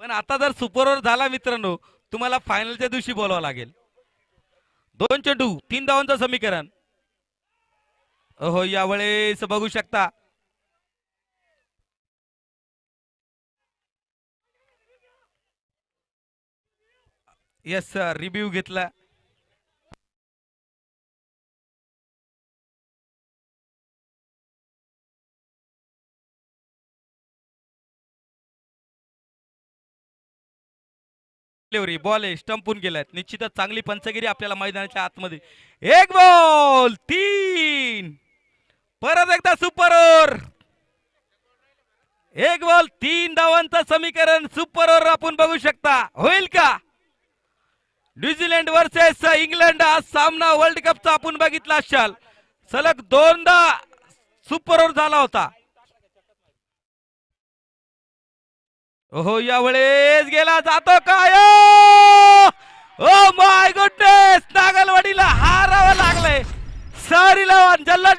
पण आता जर सुपर ओव्हर झाला मित्रांनो, तुम्हाला फायनलच्या दिवशी बोलावं लागेल. 2 चेंडू 3 धावांचं समीकरण. हो यावेळेस बघू शकता येस सर रिव्ह्यू घेतला. बॉल आहे स्टंपून गेलाय. निश्चितच चांगली पंचगिरी आपल्याला मैदानाच्या आतमध्ये. एक बॉल 3. परत एकदा सुपर ओव्हर. एक बॉल 3 धावांचं समीकरण. सुपर ओव्हर आपण बघू शकता. होईल का? न्यूझीलंड वर्सेस इंग्लंड हा सामना वर्ल्ड कपचा आपण बघितला असाल. सलग 2दा सुपर ओव्हर झाला होता. हो यावेळेस गेला जातो काय? ओ माय गुडनेस, नागलवाडीला हारावं लागलंय. सारीला जल्लोष